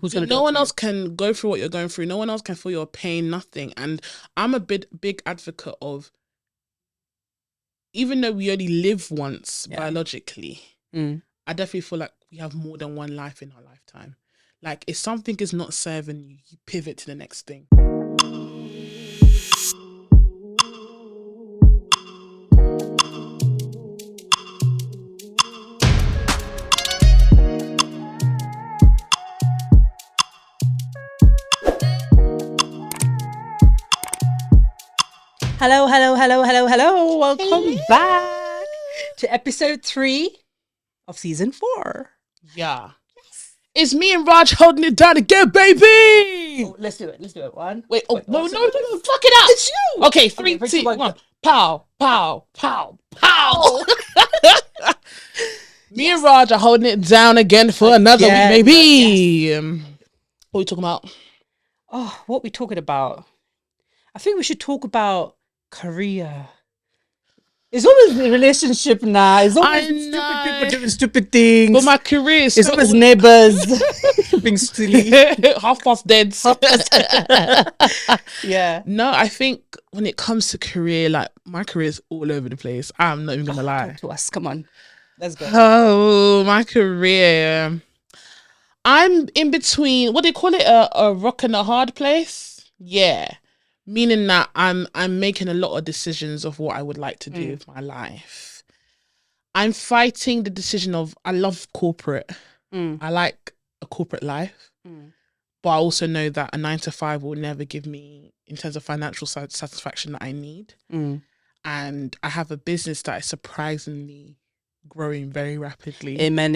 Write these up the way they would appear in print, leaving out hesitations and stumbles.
Who's gonna do No it one for else can go through what you're going through. No one else can feel your pain, nothing. And I'm a big advocate of, even though we only live once biologically, I definitely feel like we have more than one life in our lifetime. Like, if something is not serving you, you pivot to the next thing. Hello. Welcome back to episode 3 of season 4. Yeah. Yes. It's me and Raj holding it down again, baby. Oh, let's do it. One. Wait, no, fuck it up. It's you. Okay, 3, 2, 1. Pow. Me and Raj are holding it down again for another week, baby. Yes. What are we talking about? Oh, what are we talking about? I think we should talk about career. It's always a relationship now. It's always stupid people doing stupid things. But my career is... It's always neighbours being silly. Half past dead. Yeah. No, I think when it comes to career, like, my career is all over the place. I'm not even going to lie. Talk to us. Come on. Let's go. Oh, my career. I'm in between, what do you call it? A rock and a hard place? Yeah. Meaning that I'm making a lot of decisions of what I would like to do with my life. I'm fighting the decision of, I love corporate. I like a corporate life. But I also know that a 9-to-5 will never give me, in terms of financial satisfaction, that I need. And I have a business that is surprisingly growing very rapidly. Amen.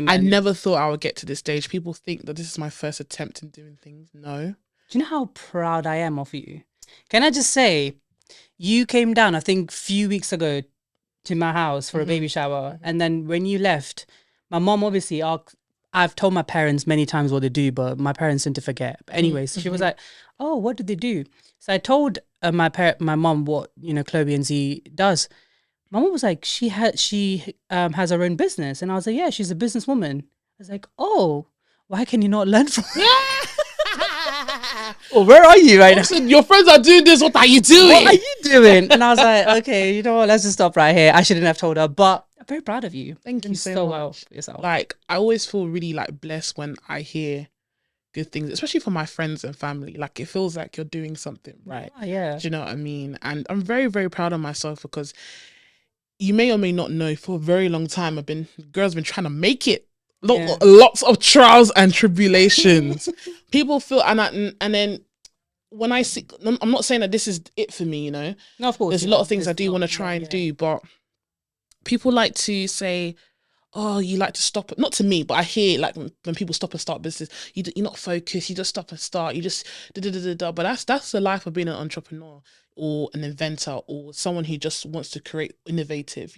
I never thought I would get to this stage. People think that this is my first attempt in doing things. No. Do you know how proud I am of you? Can I just say, you came down, I think, a few weeks ago to my house for a baby shower. And then when you left, my mom obviously asked, I've told my parents many times what they do, but my parents seem to forget. But anyways, she was like, oh, what did they do? So I told my mom what, Chloe and Z does. My mom was like, she has her own business. And I was like, yeah, she's a businesswoman. I was like, oh, why can you not learn from her? Well, where are you right now? Your friends are doing this. What are you doing? What are you doing? And I was like, okay, you know what? Let's just stop right here. I shouldn't have told her, but I'm very proud of you. Thank you so much. Well for yourself. Like, I always feel really blessed when I hear good things, especially from my friends and family. Like, it feels like you're doing something right. Yeah. Do you know what I mean? And I'm very, very proud of myself, because you may or may not know, for a very long time, girls been trying to make it. Lots of trials and tribulations. People feel, and then when I see, I'm not saying that this is it for me, No, of course. There's a lot of things I do want to try and do, but people like to say, oh, you like to stop it. Not to me, but I hear, like, when people stop and start business, you're not focused, you just stop and start, you just da-da-da-da-da. But that's the life of being an entrepreneur or an inventor or someone who just wants to create innovative,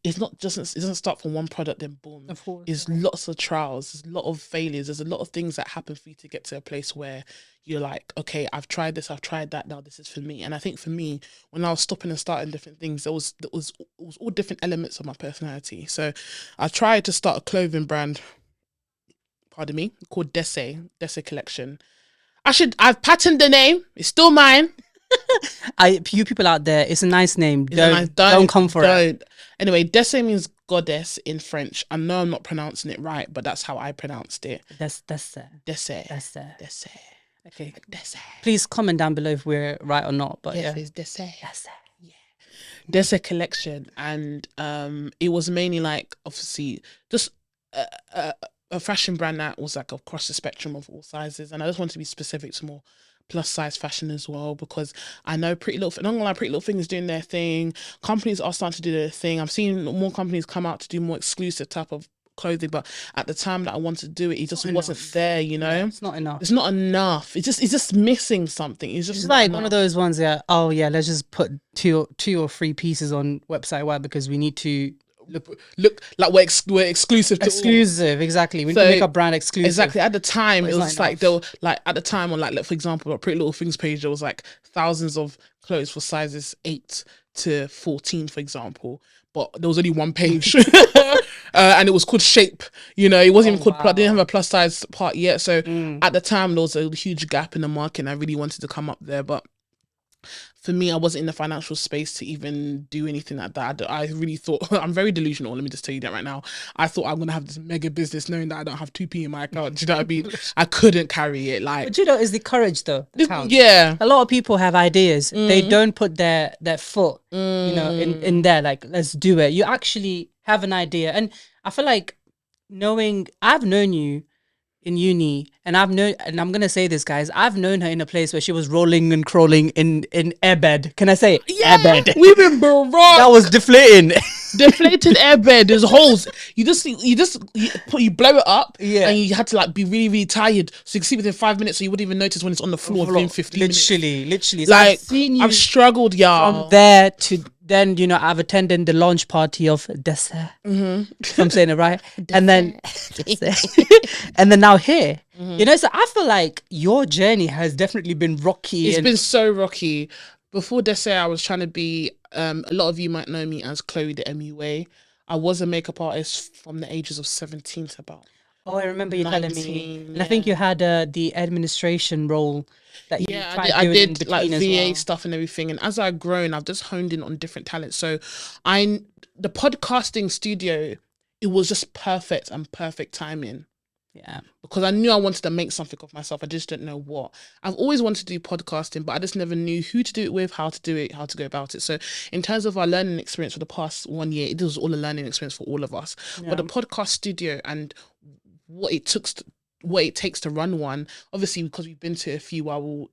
It's not just, it doesn't start from one product then boom. Of course. There's lots of trials, there's a lot of failures, there's a lot of things that happen for you to get to a place where you're like, okay, I've tried this, I've tried that, now this is for me. And I think for me, when I was stopping and starting different things, it was all different elements of my personality. So I tried to start a clothing brand, called Desse Collection. I've patented the name, it's still mine. You people out there, it's a nice name. Don't come for it. Anyway, Desse means goddess in French. I know I'm not pronouncing it right, but that's how I pronounced it. Desse. Okay. Desse. Please comment down below if we're right or not. But yes, it's Desse. Yeah. Desse Collection, and it was mainly like, obviously, just a fashion brand that was like across the spectrum of all sizes, and I just wanted to be specific to more plus size fashion as well, because I know Pretty Little Thing is doing their thing. Companies are starting to do their thing. I've seen more companies come out to do more exclusive type of clothing, but at the time that I wanted to do it just wasn't there, Yeah, it's not enough. It's not enough. It's just missing something. It's just like one of those ones that, oh yeah, let's just put two or three pieces on website. Why? Because we need to look like we're exclusive to all. Exactly. We need to make our brand exclusive. Exactly. At the time, it was like, there were, like, at the time on, like, for example, a Pretty Little Things page, there was like thousands of clothes for sizes 8 to 14, for example, but there was only one page. and it was called Shape. You know, it wasn't even called. wow. Didn't have a plus size part yet. So Mm. at the time, there was a huge gap in the market, and I really wanted to come up there, but for me, I wasn't in the financial space to even do anything like that. I really thought, I'm very delusional. Let me just tell you that right now. I thought I'm gonna have this mega business, knowing that I don't have 2p in my account. Do you know what I mean? I couldn't carry it. Like, But you know, it's the courage though. That counts. yeah. A lot of people have ideas. They don't put their foot, you know, in there. Like, let's do it. You actually have an idea, and I feel like I've known you in uni, and I'm gonna say this, guys. I've known her in a place where she was rolling and crawling in airbed. Can I say it? Yeah, Airbed? we've been broke. That was deflating. Deflated airbed. There's holes. You blow it up, Yeah. and you had to like be really, really tired, so you can sleep within 5 minutes, so you wouldn't even notice when it's on the floor within 15 minutes. Literally. So Like, I've seen you I've struggled, y'all. from there to then, you know, I've attended the launch party of Dessert. If I'm saying it right. And then and then now here. You know, so I feel like your journey has definitely been rocky. It's been so rocky. Before Dessert, I was trying to be, a lot of you might know me as Chloe the MUA. I was a makeup artist from the ages of 17 to about. Oh, I remember you telling me. 19, And I think you had the administration role that you Yeah, tried I doing in did like between VA as well. stuff and everything. And as I've grown, I've just honed in on different talents. So the podcasting studio, it was just perfect and perfect timing. Yeah. Because I knew I wanted to make something of myself. I just didn't know what. I've always wanted to do podcasting, but I just never knew who to do it with, how to do it, how to go about it. So in terms of our learning experience for the past 1 year, it was all a learning experience for all of us. But the podcast studio and what it takes to run one, obviously because we've been to a few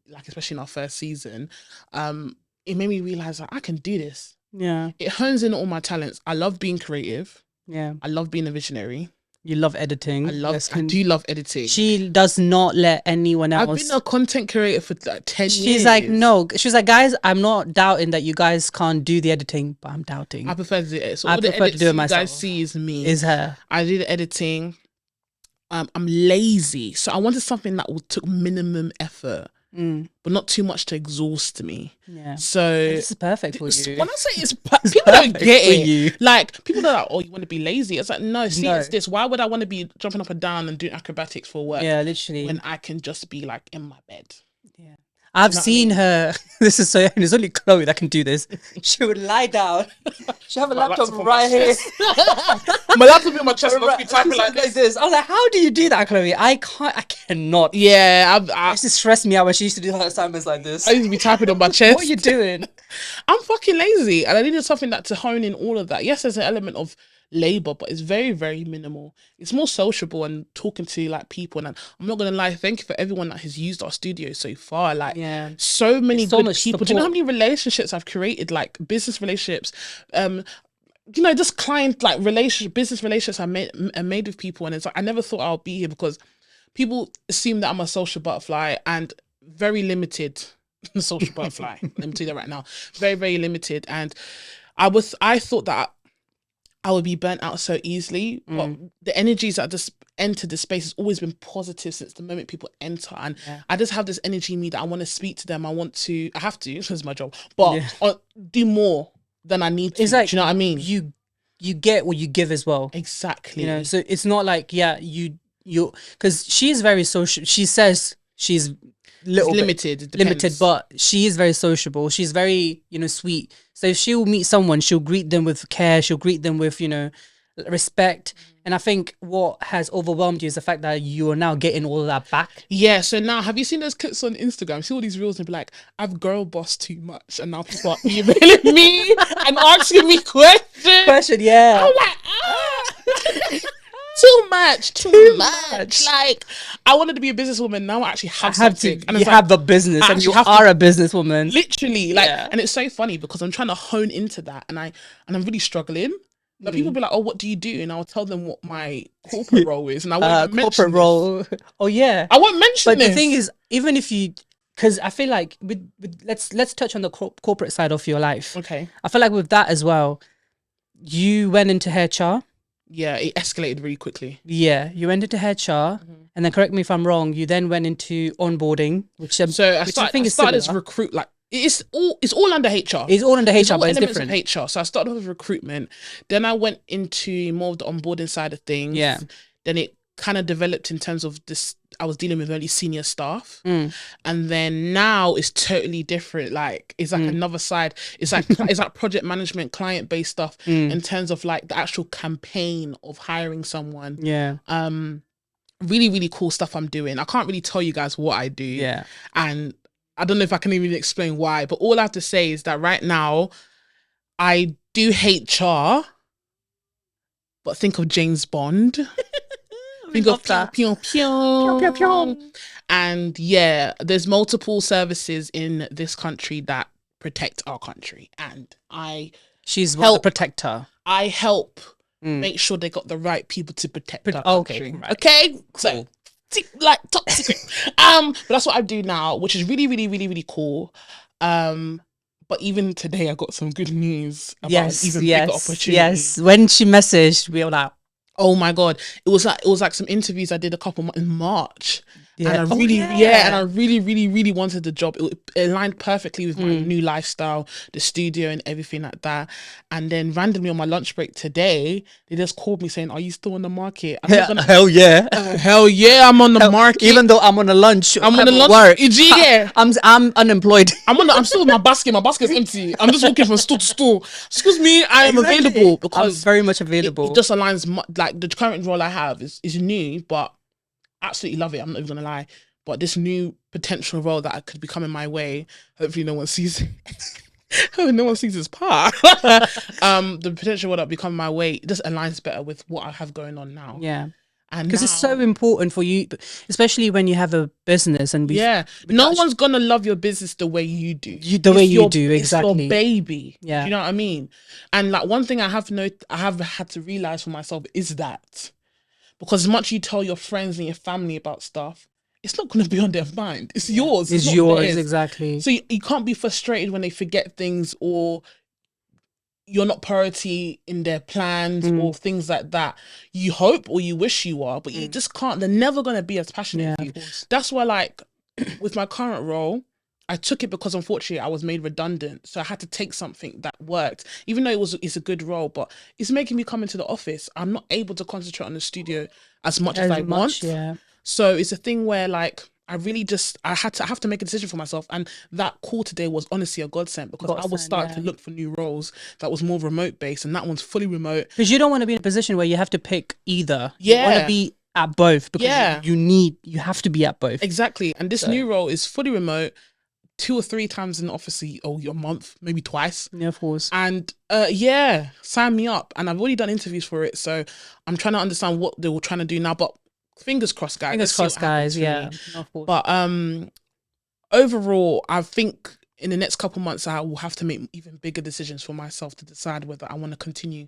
like especially in our first season, it made me realize that I can do this. Yeah. It hones in all my talents. I love being creative. Yeah. I love being a visionary. You love editing. I do love editing. She does not let anyone else. I've been a content creator for like 10 years. She's like, no. She's like, guys, I'm not doubting that you guys can't do the editing, but I'm doubting. I prefer to do it. So I all the prefer to edits do it you myself. guys see is me. Is her. I do the editing. I'm lazy. So I wanted something that took minimum effort, but not too much to exhaust me. Yeah. So this is perfect for you. when I say people don't perfect get for it. you. Like, people are like, oh, you want to be lazy? It's like, no, it's this. Why would I want to be jumping up and down and doing acrobatics for work? Yeah, literally. When I can just be like in my bed. Yeah. I've seen her. This is so. There's only Chloe that can do this. She would lie down. She have a laptop right here. My laptop in my chest. I'll be typing like this. I was like, how do you do that, Chloe? I can't. I cannot. Yeah, I used to stress me out when she used to do her assignments like this. I used to be typing on my chest. What are you doing? I'm fucking lazy, and I needed something to hone in all of that. Yes, there's an element of labor, but it's very, very minimal. It's more sociable and talking to like people. And I'm not gonna lie, thank you for everyone that has used our studio so far. Like, so many so good much people. support. Do you know how many relationships I've created? Like business relationships, you know, just client like business relationships I made with people. And it's like, I never thought I'll be here because people assume that I'm a social butterfly and very limited. Social butterfly. Let me tell you that right now. Very, very limited. And I thought that I would be burnt out so easily, but the energies that just entered the space has always been positive since the moment people enter. And I just have this energy in me that I want to speak to them. I have to, this is my job, but do more than I need to. It's like, do you know what I mean? You get what you give as well. Exactly. You know, so it's not like, you, because she is very social. She says she's limited, but she is very sociable. She's very, sweet. So if she'll meet someone, she'll greet them with care. She'll greet them with, respect. And I think what has overwhelmed you is the fact that you are now getting all of that back. Yeah. So now, have you seen those clips on Instagram? See all these reels and be like, I've girl bossed too much, and now people are emailing me and asking me questions. Yeah. I'm like, Too much. Like, I wanted to be a businesswoman. Now I actually have something. And you have a business, and you are a businesswoman. Literally, and it's so funny because I'm trying to hone into that, and I'm really struggling. Like, people be like, "Oh, what do you do?" And I'll tell them what my corporate role is, and I won't mention corporate role. Oh yeah, I won't mention. But the thing is, even if you, because I feel like with let's touch on the corporate side of your life. Okay. I feel like with that as well, you went into HR. Yeah, it escalated really quickly. Yeah, you went into HR, and then correct me if I'm wrong. You then went into onboarding, which I started as It's all under HR. It's all under It's HR, all but it's elements different. of HR. So I started off with recruitment. Then I went into more of the onboarding side of things. Yeah. Then it kind of developed in terms of this. I was dealing with only senior staff. And then now it's totally different. Like it's like another side. It's like project management, client based stuff in terms of like the actual campaign of hiring someone. Yeah. Really, really cool stuff I'm doing. I can't really tell you guys what I do. Yeah. And I don't know if I can even explain why, but all I have to say is that right now I do HR, but think of James Bond. Think of pew, pew, pew. And yeah, there's multiple services in this country that protect our country. And She's the protector. I help make sure they got the right people to protect our country. Right. Okay? Cool. So, like top secret. But that's what I do now, which is really, really, really, really cool. But even today I got some good news about even bigger opportunity. Yes. When she messaged, we were like, oh my God. It was like some interviews I did a couple months in March. Yeah. And I really, really, really wanted the job. It aligned perfectly with my new lifestyle, the studio and everything like that. And then randomly on my lunch break today, they just called me saying, "Are you still on the market?" Hell yeah. Hell yeah, I'm on the market. Even though I'm on a lunch. I'm on a lunch work. Yeah. I'm unemployed. I'm still in my basket. My basket's empty. I'm just walking from store to store. Excuse me, I am available because I'm very much available. It just aligns like the current role I have is new, but absolutely love it. I'm not even gonna lie. But this new potential role that could be coming my way, hopefully no one sees it. No one sees this part. The potential role that become my way, it just aligns better with what I have going on now. Yeah. And because it's so important for you, especially when you have a business and no one's gonna love your business the way you do. Exactly. It's your baby. Yeah. Do you know what I mean? And like one thing I have had to realize for myself is that because as much you tell your friends and your family about stuff, it's not gonna be on their mind. It's yours. It's yours, theirs. Exactly. So you can't be frustrated when they forget things or you're not priority in their plans or things like that. You hope or you wish you are, but you just can't. They're never going to be as passionate as you. That's why, like, with my current role, I took it because unfortunately I was made redundant. So I had to take something that worked, even though it's a good role, but it's making me come into the office. I'm not able to concentrate on the studio as much as I want. Yeah. So it's a thing where like, I have to make a decision for myself. And that call today was honestly a godsend because I was starting to look for new roles that was more remote based, and that one's fully remote. Because you don't want to be in a position where you have to pick either. Yeah. You want to be at both because you have to be at both. Exactly. And this new role is fully remote, 2 or 3 times in the office a month, maybe twice. Yeah, of course. And sign me up. And I've already done interviews for it. So I'm trying to understand what they were trying to do now. But fingers crossed, guys. Fingers crossed, guys. Yeah. But overall, I think in the next couple of months, I will have to make even bigger decisions for myself to decide whether I want to continue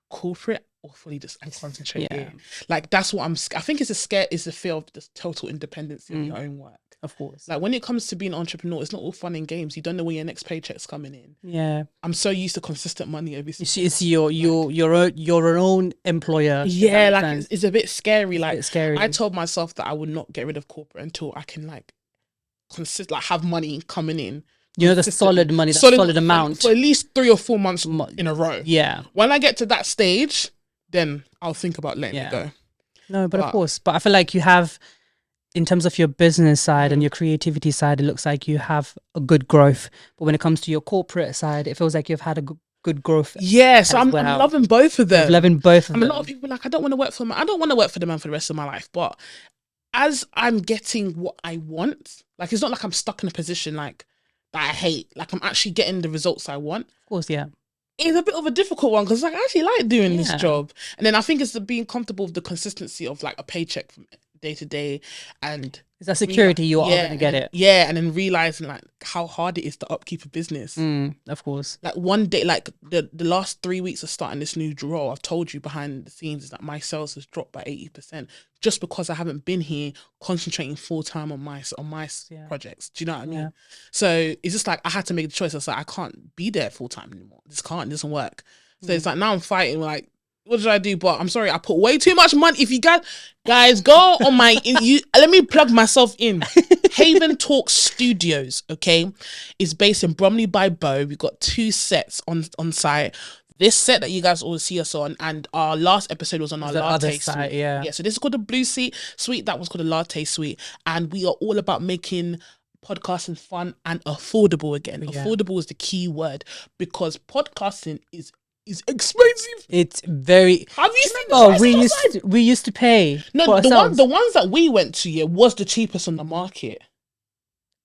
corporate or fully just concentrate here. Like that's what I think it's the fear of the total independence of your own work. Of course. Like when it comes to being an entrepreneur, it's not all fun and games. You don't know when your next paycheck's coming in. Yeah. I'm so used to consistent money every single month. It's your own employer. Yeah, like it's a bit scary. Like it's scary. I told myself that I would not get rid of corporate until I can like have money coming in. You know, the solid money, solid amount. For at least 3 or 4 months in a row. Yeah. When I get to that stage, then I'll think about letting it go. No, but of course. But I feel like you have, in terms of your business side and your creativity side, it looks like you have a good growth. But when it comes to your corporate side, it feels like you've had a good growth. Yeah, so I'm loving both of them. Loving both of them. A lot of people are like, I don't want to work for them. I don't want to work for the man for the rest of my life. But as I'm getting what I want, like it's not like I'm stuck in a position like that I hate. Like I'm actually getting the results I want. Of course, yeah. It's a bit of a difficult one because like I actually like doing this job. And then I think it's the being comfortable with the consistency of like a paycheck from day to day, and it's that security you are going to get it. Yeah, and then realizing like how hard it is to upkeep a business. Of course. Like one day, like the last 3 weeks of starting this new role, I've told you behind the scenes is that my sales has dropped by 80% just because I haven't been here concentrating full time on my projects. Do you know what I mean? Yeah. So it's just like I had to make the choice. I was like, I can't be there full time anymore. It doesn't work. So it's like now I'm fighting like, what did I do? But I'm sorry, I put way too much money. If you guys go on my, let me plug myself in. Haven Talk Studios, okay, is based in Bromley by Bow. We've got 2 sets on site. This set that you guys all see us on, and our last episode was on our The other latte side, suite. yeah. So this is called the Blue Suite. That was called the latte suite, and we are all about making podcasting fun and affordable again. Yeah. Affordable is the key word, because podcasting is expensive. It's very. Have you seen the Oh, prices outside? we used to pay. No, for ourselves. the ones that we went to, yeah, was the cheapest on the market.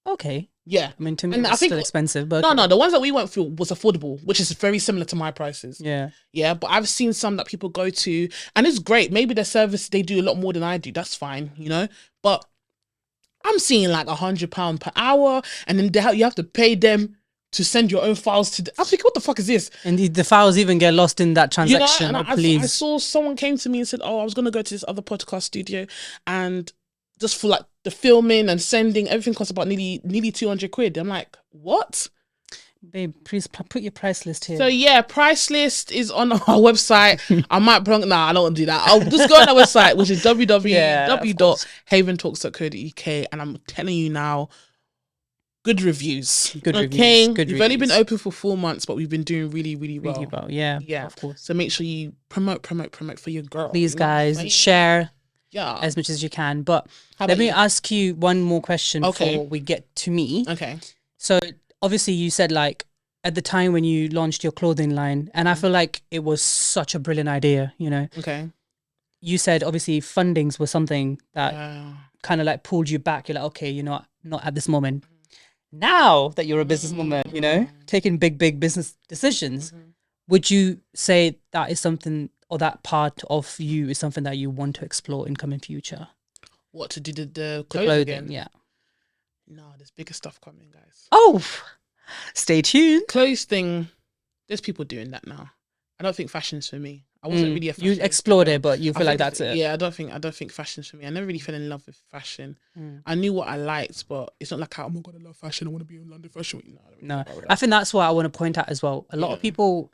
Okay. Yeah. I mean, to me, And it's I think- still expensive, but No, the ones that we went through was affordable, which is very similar to my prices. yeah. Yeah, but I've seen some that people go to, and it's great. Maybe their service, they do a lot more than I do. That's fine, you know. But I'm seeing like £100 per hour, and then you have to pay them to send your own files to. I'm thinking, what the fuck is this? And the files even get lost in that You know, transaction. and Oh, I please. saw someone came to me and said, "Oh, I was gonna go to this other podcast studio, and just for like the filming and sending, everything costs about nearly £200." I'm like, what? Babe, please put your price list here. So yeah, price list is on our website. I might I don't want to do that. I'll just go on our website, which is www.haventalks.co.uk, and I'm telling you now, good reviews. Good okay? reviews. Good We've only been reviews. open for 4 months, but we've been doing really, really well. Really well. Yeah. Yeah. Of course. So make sure you promote for your girl. Please, You know what I'm guys, saying? share Yeah. as much as you can. But How let about me you? ask you one more question Okay. before we get to me. Okay. So obviously you said like at the time when you launched your clothing line, and I feel like it was such a brilliant idea, you know. Okay. You said obviously fundings was something that Yeah. kind of like pulled you back. You're like, okay, you know, not at this moment. Now that you're a businesswoman, you know, taking big business decisions, would you say that is something, or that part of you is something that you want to explore in coming future? What to do the The clothes clothing, again? yeah. No, there's bigger stuff coming, guys. Oh, stay tuned. Clothes thing, there's people doing that now. I don't think fashion's for me. I wasn't really a You fashion. explored it, but you I feel like think that's it. Yeah, I don't think fashion's for me. I never really fell in love with fashion. Mm. I knew what I liked, but it's not like, oh my god, I love fashion. I want to be in London Fashion Week. No, I don't really No, care about I that. think that's what I want to point out as well. A lot of Yeah. people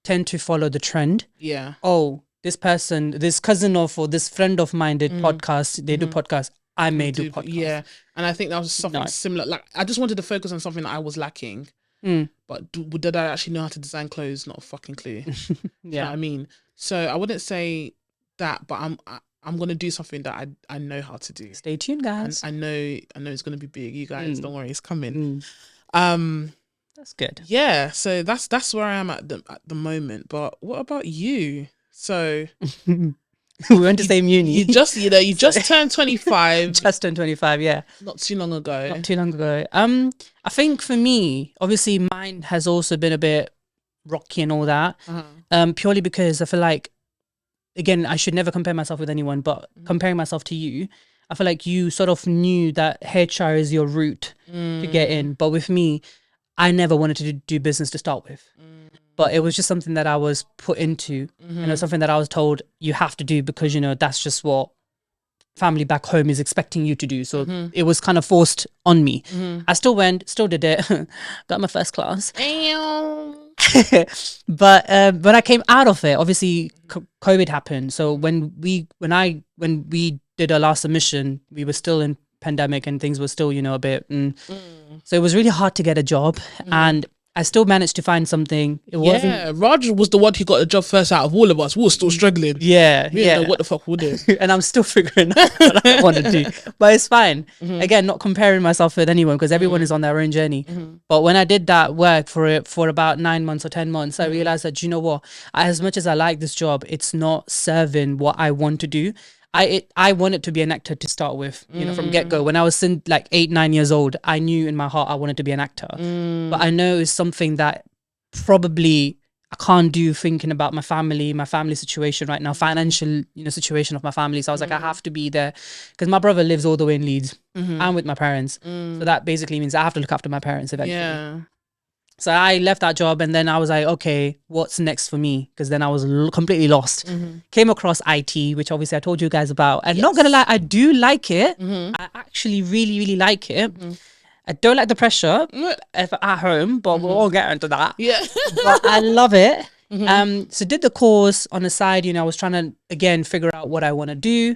tend to follow the trend. Yeah. Oh, this person, this cousin of, or this friend of mine did podcast. They do podcast. I may do podcast. Yeah, and I think that was something No. similar. Like, I just wanted to focus on something that I was lacking. Mm. But did I actually know how to design clothes? Not a fucking clue. You know Yeah. what I mean? So I wouldn't say that, but I'm gonna do something that I know how to do. Stay tuned, And guys. I know it's gonna be big. You guys, don't worry, it's coming. Mm. That's good. Yeah. So that's where I am at the moment. But what about you? So We went to the same uni. you just turned 25 just turned 25. Yeah. not too long ago. Not too long ago. I think for me, obviously, mine has also been a bit rocky and all that. Purely because I feel like, again, I should never compare myself with anyone, but comparing myself to you, I feel like you sort of knew that HR is your route to get in. But with me, I never wanted to do business to start with. But it was just something that I was put into, you know, something that I was told you have to do because, you know, that's just what family back home is expecting you to do. So it was kind of forced on me. I still went, still did it, got my first class. But when I came out of it, obviously COVID happened. So when we did our last submission, we were still in pandemic and things were still, you know, a bit. So it was really hard to get a job, and I still managed to find something. It wasn't. Yeah, Raj was the one who got the job first out of all of us. We were still struggling. Yeah, We didn't know what the fuck we'll do. And I'm still figuring out what I want to do, but it's fine. Again, not comparing myself with anyone because everyone is on their own journey. But when I did that work for about 9 months or 10 months, I realized that, you know what, as much as I like this job, it's not serving what I want to do. I wanted to be an actor to start with, you know, from get-go. When I was like 8-9 years old, I knew in my heart I wanted to be an actor. But I know it's something that probably I can't do, thinking about my family situation right now, financial, you know, situation of my family. So I was like, I have to be there because my brother lives all the way in Leeds. I'm with my parents. So that basically means I have to look after my parents eventually. Yeah. So I left that job, and then I was like, okay, what's next for me? Because then I was completely lost. Came across IT, which obviously I told you guys about. And not gonna lie, I do like it. I actually really, really like it. I don't like the pressure at home, but we'll all get into that. Yeah. But I love it. So did the course on the side. You know, I was trying to again figure out what I want to do,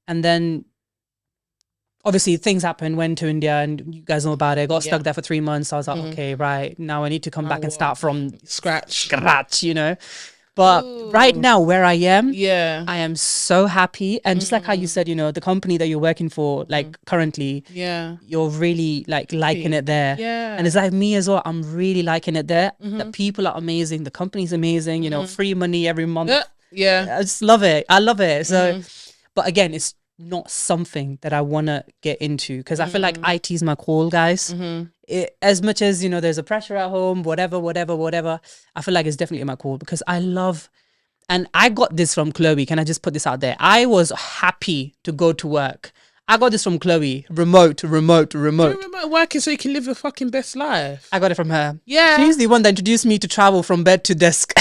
and then obviously things happened, went to India and you guys know about it, got Yeah. stuck there for 3 months. I was like, okay, right, now I need to come back and start from Scratch. scratch, you know. But right now where I am, Yeah. I am so happy. And just like how you said, you know, the company that you're working for, like currently, Yeah. you're really like liking it there. Yeah. And it's like me as well. I'm really liking it there. The people are amazing. The company's amazing. You know, free money every month. Yeah. I just love it. I love it. So, but again, it's not something that I want to get into because I feel like IT is my call, guys. As much as, you know, there's a pressure at home, whatever, I feel like it's definitely my call because I love, and I got this from Chloe. Can I just put this out there? I was happy to go to work. I got this from Chloe. Remote. You remote working so you can live your fucking best life. I got it from her. Yeah. She's the one that introduced me to travel from bed to desk.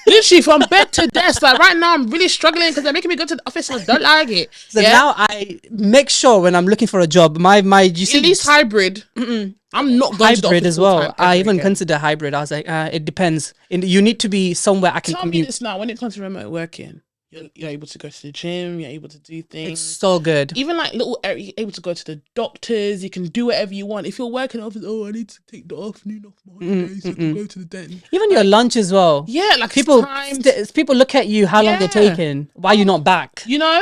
Literally from bed to desk. Like right now, I'm really struggling because they're making me go to the office and I don't like it. So now I make sure when I'm looking for a job, you see, at least hybrid. I'm not going to the hybrid office as well. full-time I ever even again. consider hybrid. I was like, it depends. You need to be somewhere I can Tell me commute. this now. When it comes to remote working, you're able to go to the gym. You're able to do things. It's so good. Even like little, you're able to go to the doctors. You can do whatever you want. If you're working in the office, I need to take the afternoon off my holiday so I can go to the dentist. Even your lunch as well. Yeah, like People times, people look at you how long they're taking. Why are you not back? you know.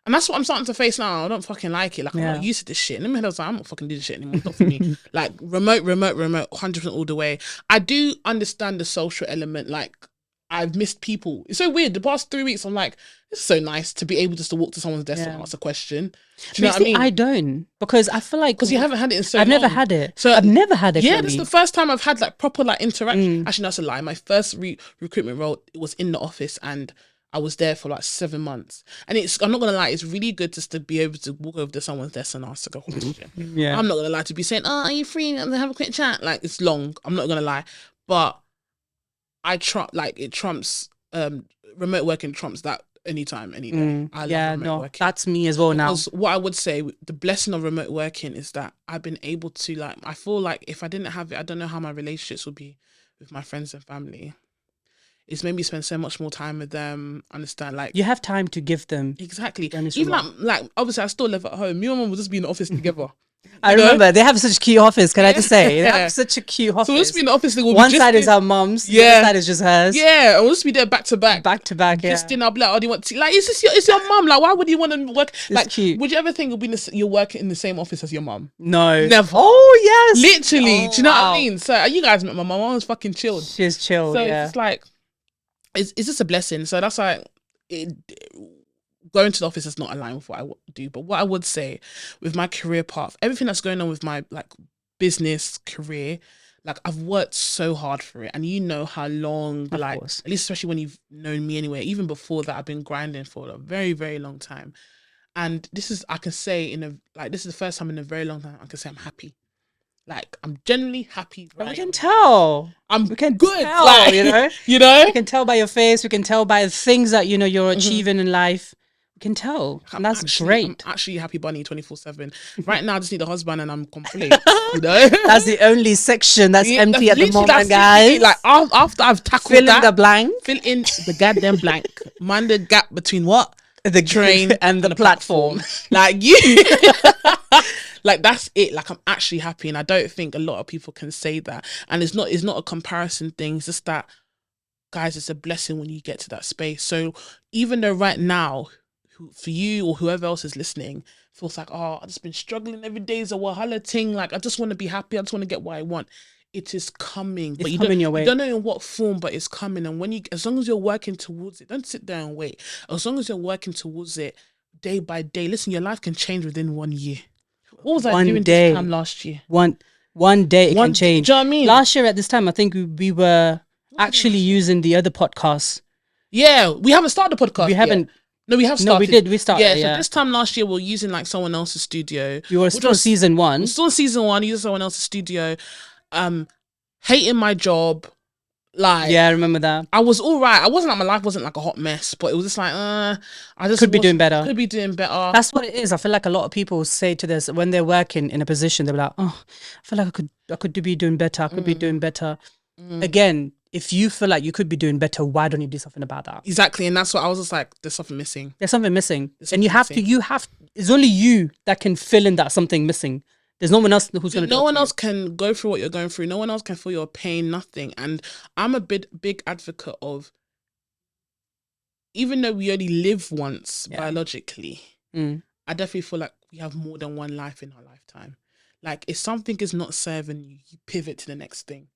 And that's what I'm starting to face now. I don't fucking like it. Like, I'm Yeah. not used to this shit. And in my head, I was like, I'm not fucking doing this shit anymore. It's not for me. Like, remote, 100% all the way. I do understand the social element. Like, I've missed people. It's so weird. The past 3 weeks, I'm like, it's so nice to be able just to walk to someone's desk and ask a question. Do you know what I mean? I don't, because I feel like Because you haven't had it in so I've long. never had it. So I've never had it. Yeah, Chloe. this is the first time I've had like proper like interaction. Actually, no, that's a lie. My first recruitment role, it was in the office and I was there for like 7 months. And I'm not going to lie, it's really good just to be able to walk over to someone's desk and ask a question. Yeah. I'm not going to lie, to be saying, oh, are you free? And have a quick chat. Like, it's long. I'm not going to lie. But it trumps, remote working trumps that anytime, any day. I love remote working. That's me as well now. Because what I would say, the blessing of remote working is that I've been able to, like, I feel like if I didn't have it, I don't know how my relationships would be with my friends and family. It's made me spend so much more time with them. Understand, like, you have time to give them. Exactly. Even like obviously I still live at home. Me and mum will just be in the office together. I remember they have such a cute office. Can I just say they have such a cute office? So we'll just be in the office. One side is our mum's. The other side is just hers. Yeah, and we'll just be there back to back. Yeah. Just in. I'll be like, oh, do you want to? Like, it's your mum. Like, why would you want to work? Like, cute. would you ever think you're working in the same office as your mum? No, never. Oh yes, literally. Do you know what I mean? So you guys met my mum. My mum was fucking chilled. She's chilled. So yeah. it's like, it's just a blessing. So that's like, going to the office is not aligned with what I do. But what I would say with my career path, everything that's going on with my like business career, like I've worked so hard for it. And you know how long, Of like, course. at least especially when you've known me anyway, even before that, I've been grinding for a very, very long time. And this is, I can say this is the first time in a very long time I can say I'm happy. Like, I'm genuinely happy. We can tell. We can good. Tell, like, you know? We can tell by your face. We can tell by the things that, you're achieving in life. We can tell. And that's great. I'm actually happy bunny 24/7. Right now, I just need a husband and I'm complete. You know? That's the only section that's empty at the moment, guys. Like, after I've tackled fill in the blank. Fill in the goddamn blank. Mind the gap between what? The train and the platform. Like, you... Like, that's it. Like, I'm actually happy, and I don't think a lot of people can say that. And it's not a comparison thing. It's just that, guys, it's a blessing when you get to that space. So even though right now, for you or whoever else is listening, feels like, oh, I've just been struggling every day is a wahala thing. Like, I just want to be happy. I just want to get what I want. It is coming. It's coming your way. You don't know in what form, but it's coming. And as long as you're working towards it, don't sit there and wait. As long as you're working towards it day by day, listen, your life can change within 1 year. What was I doing this time last year? One day it can change. Do you know what I mean? Last year at this time, I think we were actually using the other podcasts. Yeah, we haven't started the podcast. We haven't. No, we have started. No, we did. We started. Yeah, yeah. So this time last year, we were using like someone else's studio. We were still season 1. We're still in season 1, using someone else's studio. Hating my job. Like, yeah, I remember that. I was all right. I wasn't like, my life wasn't like a hot mess, but it was just like, I just could be doing better. Could be doing better. That's what it is. I feel like a lot of people say to this when they're working in a position, they're like, oh, I feel like I could be doing better. I could be doing better. Again, if you feel like you could be doing better, why don't you do something about that? Exactly. And that's what I was just like, there's something missing. There's something missing. There's And something you have, it's only you that can fill in that something missing. There's no one else who's going to do it. No one else can go through what you're going through. No one else can feel your pain, nothing. And I'm a big advocate of, even though we only live once biologically, I definitely feel like we have more than one life in our lifetime. Like, if something is not serving you, you pivot to the next thing.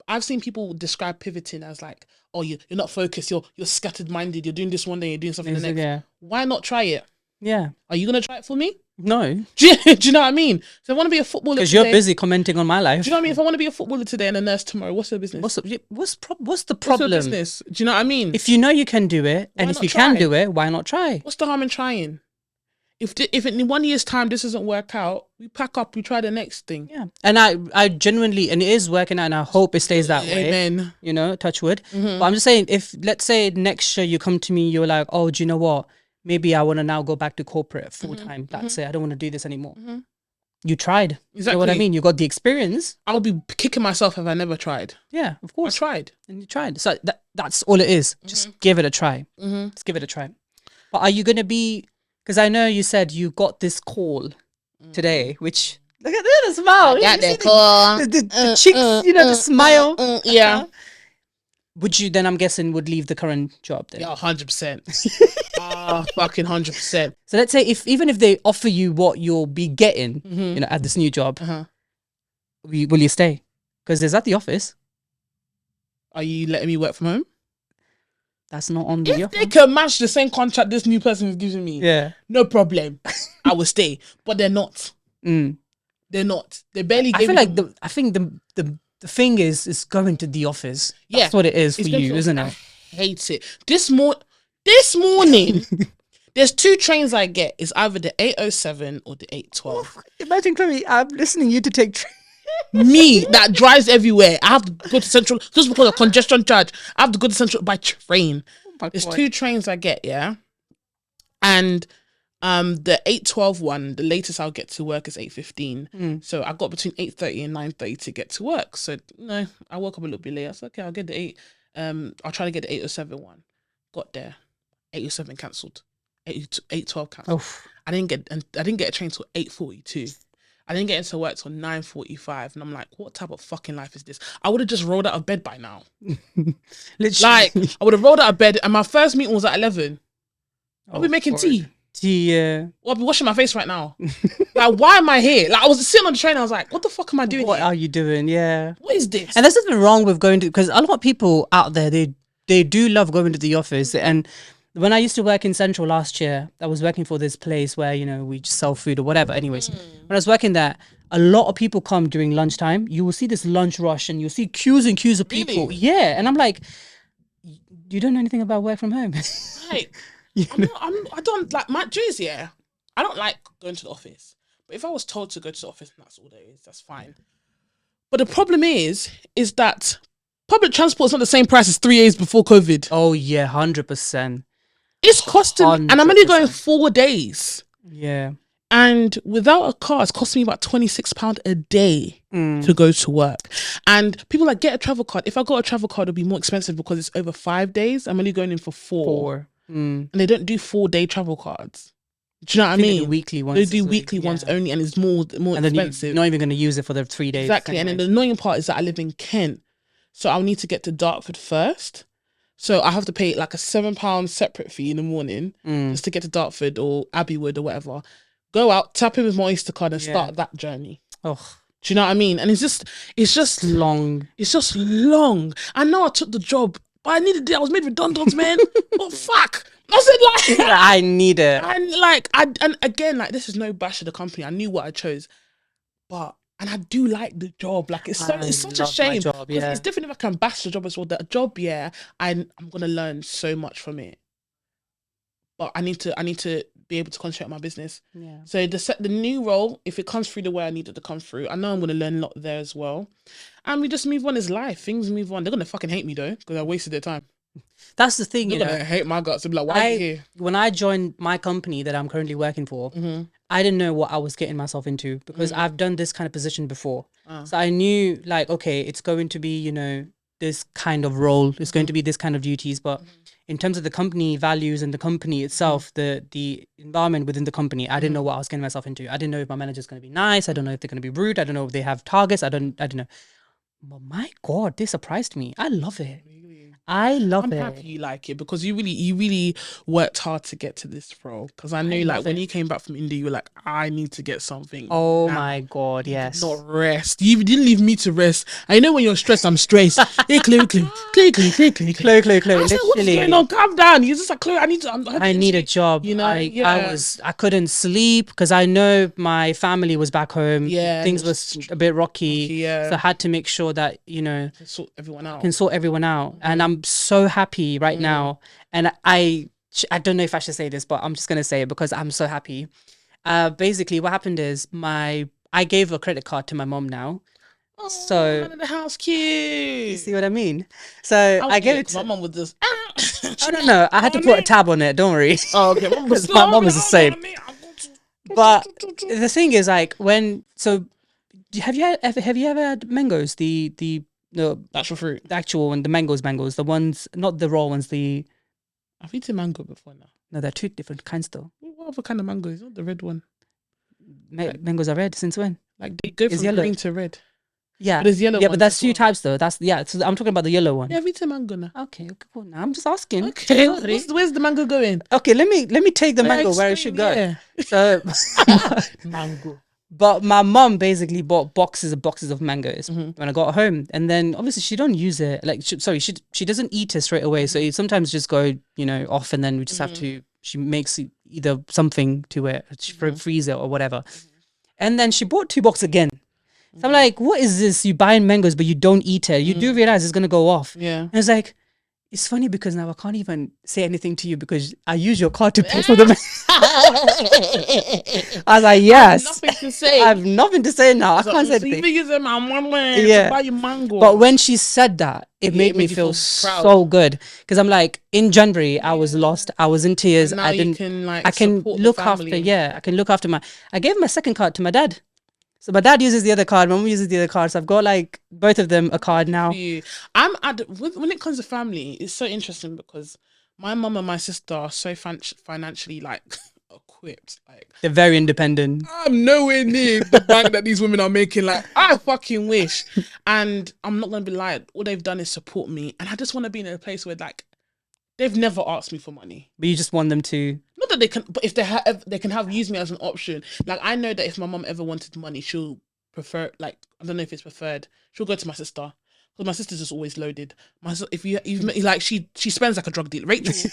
I've seen people describe pivoting as like, oh, you're not focused, you're scattered minded, you're doing this one day, you're doing something the next. Yeah. Why not try it? Yeah. Are you gonna try it for me? No. Do you know what I mean? So I want to be a footballer because you're busy commenting on my life. Do you know what I mean? If I want to be a footballer today and a nurse tomorrow, what's the business? What's the problem? What's the business? Do you know what I mean? If you know you can do it, and if you can do it, why not try? What's the harm in trying? If in 1 year's time this doesn't work out, we pack up, we try the next thing. Yeah. And I genuinely, and it is working out, and I hope it stays that way. Amen. You know, touch wood. But I'm just saying, if let's say next year you come to me, you're like, oh, do you know what? Maybe I want to now go back to corporate full time. That's it. I don't want to do this anymore. You tried. Exactly. You know what I mean? You got the experience. I'll be kicking myself if I never tried. Yeah, of course. I tried. And you tried. So that's all it is. Just give it a try. Just give it a try. But are you going to be... Because I know you said you got this call today, which... Look at the smile. Yeah, the call. The cheeks, you know, the smile. Yeah. Would you then, I'm guessing, would leave the current job then? Yeah, 100%. Fucking 100%. So let's say even if they offer you what you'll be getting, you know, at this new job, will you stay? Because there's at the office. Are you letting me work from home? That's not on the offer. If they can match the same contract this new person is giving me, no problem. I will stay. But they're not. They're not. They barely. I think the thing is going to the office. That's what it is for you, isn't it? I hate it. This morning, there's two trains I get. It's either the 8:07 or the 8:12. Imagine, Chloe, I'm listening to you to take train. Me that drives everywhere. I have to go to Central just because of congestion charge. I have to go to Central by train. There's two trains I get, yeah. And the 8:12 one, the latest I'll get to work is 8:15. So I got between 8:30 and 9:30 to get to work. So I woke up a little bit late. I said, okay, I'll get the 8. I'll try to get the 8:07 one. Got there, 8:07 cancelled. 8:12 cancelled. I didn't get a train till 8:42. I didn't get into work till 9:45, and I'm like, what type of fucking life is this? I would have just rolled out of bed by now. Like, I would have rolled out of bed, and my first meeting was at 11. I'll be making tea. Well, I'll be washing my face right now. Like, why am I here? Like, I was sitting on the train, I was like, what the fuck am I doing What here? are you doing? Yeah. What is this? And there's nothing wrong with going to, because a lot of people out there, they do love going to the office. And when I used to work in Central last year, I was working for this place where, you know, we just sell food or whatever. Anyways, when I was working there, a lot of people come during lunchtime. You will see this lunch rush and you'll see queues and queues of people. Really? Yeah. And I'm like, you don't know anything about work from home. Like, I don't like my Jews, yeah. I don't like going to the office. But if I was told to go to the office and that's all there is, that's fine. But the problem is that public transport is not the same price as 3 days before COVID. Oh, yeah, 100%. It's costing, 100%. And I'm only going 4 days. Yeah. And without a car, it's costing me about £26 a day to go to work. And people like, get a travel card. If I got a travel card, it'll be more expensive because it's over 5 days. I'm only going in for 4. And they don't do 4-day travel cards. Do you know what I mean? Weekly ones. They do weekly ones only, and it's more and expensive. You're not even going to use it for the 3 days. Exactly. And then the annoying part is that I live in Kent. So I'll need to get to Dartford first. So I have to pay like a £7 separate fee in the morning just to get to Dartford or Abbeywood or whatever. Go out, tap in with my Oyster card and start that journey. Oh, do you know what I mean? And it's just long. It's just long. I know I took the job, but I needed it. I was made redundant, man. Oh fuck! I said like I need it. And again, like, this is no bash of the company. I knew what I chose, and I do like the job. Like, it's such a shame. Job, yeah. It's different if I can bash the job as well. The job, yeah, I'm gonna learn so much from it. But I need to be able to concentrate on my business. Yeah. So the new role, if it comes through the way I need it to come through, I know I'm gonna learn a lot there as well. And we just move on as life. Things move on. They're gonna fucking hate me though, because I wasted their time. That's the thing, You're you know. gonna hate my guts and be like, why are you here? When I joined my company that I'm currently working for, I didn't know what I was getting myself into because I've done this kind of position before. So I knew like, okay, it's going to be, you know, this kind of role. It's going to be this kind of duties. But in terms of the company values and the company itself, the environment within the company, I didn't know what I was getting myself into. I didn't know if my manager's going to be nice. I don't know if they're going to be rude. I don't know if they have targets. I don't know. But my God, they surprised me. I love it. I love I'm it. happy you like it because you really worked hard to get to this role. Because I knew like when you came back from India, you were like, I need to get something. Oh now. my God, You yes. did not rest. You didn't leave me to rest. I know when you're stressed, I'm stressed. Hey, Chloe. Chloe. I said, what's going on? Calm down. You're just like, Chloe, I need to. I need a job. You know, I couldn't sleep because I know my family was back home. Yeah, Things was a bit rocky. Yeah. So I had to make sure that, you know, sort everyone out. Can sort everyone out. And I'm so happy right now. And I don't know if I should say this, but I'm just gonna say it because I'm so happy. Basically, what happened is I gave a credit card to my mom now. Oh, so man in the house, cute. You see what I mean? So I gave it to my mom with this. I don't know. I had to put a tab on it. Don't worry. Oh, okay. My mom is the same. But the thing is, like, have you ever had mangoes? The actual fruit, the actual one, the mangoes, the ones, not the raw ones. I've eaten mango before now. No, they're two different kinds though. What other kind of mango is not the red one? Mangoes are red since when? Like they go from green to red. Yeah, but there's yellow. Yeah, but that's two types though. So I'm talking about the yellow one. Yeah, I've eaten mango now. Okay, cool. Now I'm just asking. Okay, where's the mango going? Okay, let me take the mango where it should go. Yeah. So mango. But my mom basically bought boxes of mangoes when I got home, and then obviously she don't use it. Like, she doesn't eat it straight away. So it sometimes just go, you know, off, and then we just have to. She makes either something to it, freeze it or whatever, and then she bought 2 boxes again. So I'm like, what is this? You buying mangoes, but you don't eat it. You do realize it's gonna go off. Yeah, and it's like. It's funny because now I can't even say anything to you because I use your card to pay for them. I was like, yes. I have nothing to say. I have nothing to say now. I can't say anything. Using my money to buy you mango. But when she said that, it made me feel so good. Because I'm like, in January, I was lost. I was in tears. I can look after, I can look after I gave my second card to my dad. So my dad uses the other card, my mom uses the other card. So I've got like both of them a card now. When it comes to family, it's so interesting because my mum and my sister are so financially like equipped. Like they're very independent. I'm nowhere near the bank that these women are making. Like I fucking wish. And I'm not gonna be lying. All they've done is support me, and I just want to be in a place where like they've never asked me for money. But you just want them to. Not that they can, but if they can have used me as an option. Like I know that if my mum ever wanted money, she'll prefer. Like I don't know if it's preferred. She'll go to my sister because my sister's just always loaded. If you like, she spends like a drug dealer. Rachel,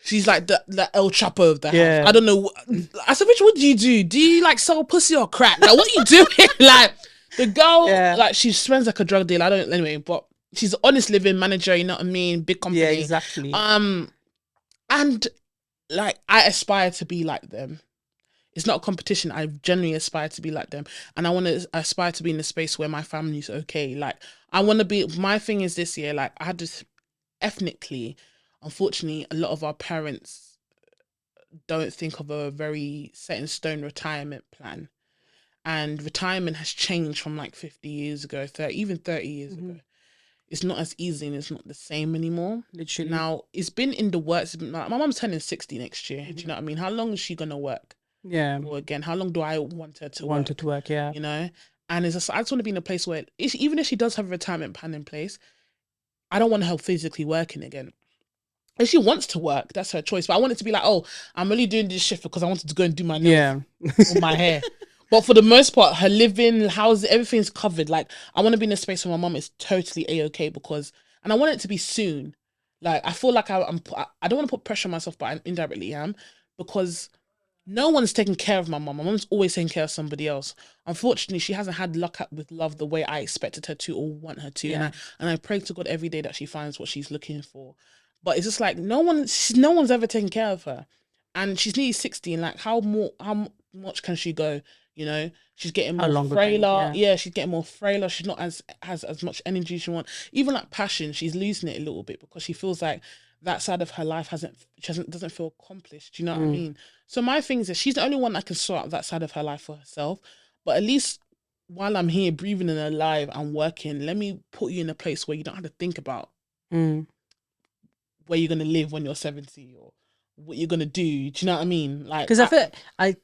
she's like the El Chapo of the house. I don't know. I said, Rachel, what do you do? Do you like sell pussy or crack? Like what are you doing? Like the girl, like she spends like a drug dealer. I don't anyway, but she's an honest living manager. You know what I mean? Big company. Yeah, exactly. And like I aspire to be like them. It's not a competition. I genuinely aspire to be like them, and I want to aspire to be in a space where my family's okay. Like I want to be. My thing is this year. Like I had this ethnically. Unfortunately, a lot of our parents don't think of a very set in stone retirement plan, and retirement has changed from like 50 years ago, 30 years ago. It's not as easy and it's not the same anymore. Literally. Now, it's been in the works. My mum's turning 60 next year. Do you know what I mean? How long is she going to work? Yeah. Or again, how long do I want her to work? Want her to work, yeah. You know? And I just want to be in a place where, even if she does have a retirement plan in place, I don't want her physically working again. If she wants to work, that's her choice. But I want it to be like, oh, I'm only doing this shift because I wanted to go and do my nails or my hair. But for the most part, her living, housing, everything's covered. Like, I want to be in a space where my mum is totally A-okay because, and I want it to be soon. Like, I feel like I don't want to put pressure on myself, but I indirectly am, because no one's taking care of my mum. My mum's always taking care of somebody else. Unfortunately, she hasn't had luck with love the way I expected her to or want her to. Yeah. And I pray to God every day that she finds what she's looking for. But it's just like, no one's ever taken care of her. And she's nearly 60, and like, how much can she go? You know, she's getting How more long ago? frailer. Yeah. Yeah, she's getting more frailer. She's not has as much energy as she wants. Even like passion, she's losing it a little bit because she feels like that side of her life doesn't feel accomplished. Do you know what I mean? So my thing is that she's the only one that can sort out that side of her life for herself. But at least while I'm here breathing and alive and working, let me put you in a place where you don't have to think about Mm. where you're gonna live when you're 70 or what you're gonna do. Do you know what I mean? Like, Because I feel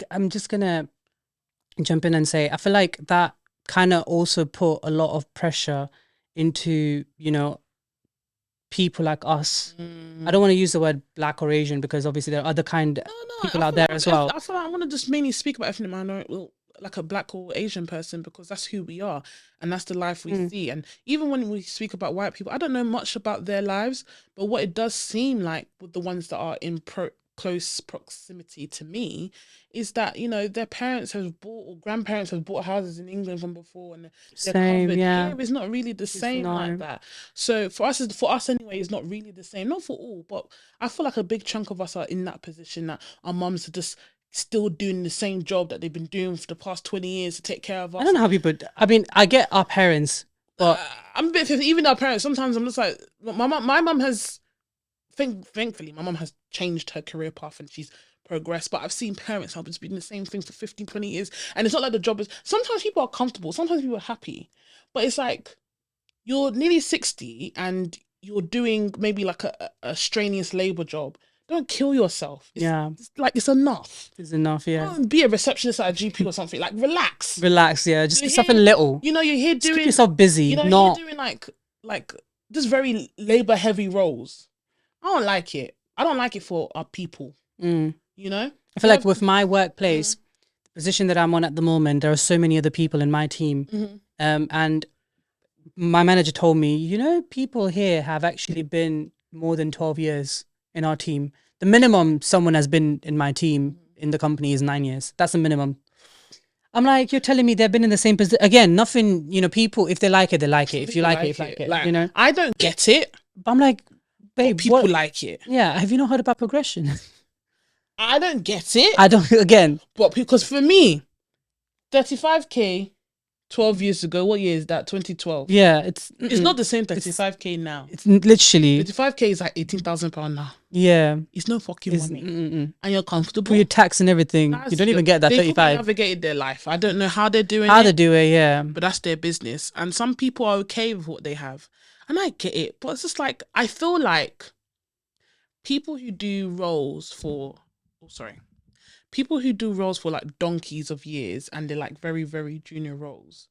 I'm just gonna jump in and say I feel like that kind of also put a lot of pressure into, you know, people like us. I don't want to use the word black or Asian because obviously there are other kind people out there as well. I feel like I want to just mainly speak about ethnic minority, well, like a black or Asian person, because that's who we are and that's the life we see. And even when we speak about white people, I don't know much about their lives, but what it does seem like with the ones that are in close proximity to me is that, you know, their parents have bought or grandparents have bought houses in England from before and they're Same, covered. yeah. Here is not really the same like no. that. So for us anyway, it's not really the same. Not for all, but I feel like a big chunk of us are in that position that our mums are just still doing the same job that they've been doing for the past 20 years to take care of us. I don't know how people. I mean, I get our parents, but I'm a bit even our parents. Sometimes I'm just like my mum has. Thankfully, my mum has changed her career path and she's progressed. But I've seen parents who have been doing the same thing for 15, 20 years. And it's not like the job is... Sometimes people are comfortable. Sometimes people are happy. But it's like, you're nearly 60 and you're doing maybe like a strenuous labour job. Don't kill yourself. It's like, it's enough. It's enough, yeah. Don't be a receptionist at a GP or something. Like, relax. Relax, yeah. Just You're something here- little. You know, you're here Just doing... keep yourself busy, You know, not... you're doing like just very labour heavy roles. I don't like it. I don't like it for our people. You know? I feel like with my workplace, the position that I'm on at the moment, there are so many other people in my team. And my manager told me, you know, people here have actually been more than 12 years in our team. The minimum someone has been in my team in the company is 9 years. That's the minimum. I'm like, you're telling me they've been in the same position. Again, nothing, you know, people, if they like it, they like it. If you like it, you like it. Like, you know? I don't get it. But I'm like, babe, People like it. Yeah, have you not heard about progression? I don't get it. I don't, again. But because for me, 35k 12 years ago, what year is that? 2012. Yeah, it's not the same 35k now. It's literally 35k is like £18,000 now. Yeah, it's no fucking money, and you're comfortable. For your tax and everything, you don't even get that 35. They navigated their life. I don't know how they're doing. How they do it, yeah. But that's their business, and some people are okay with what they have, and I get it. But it's just like I feel like people who do roles for, people who do roles for like donkeys of years, and they're like very, very junior roles.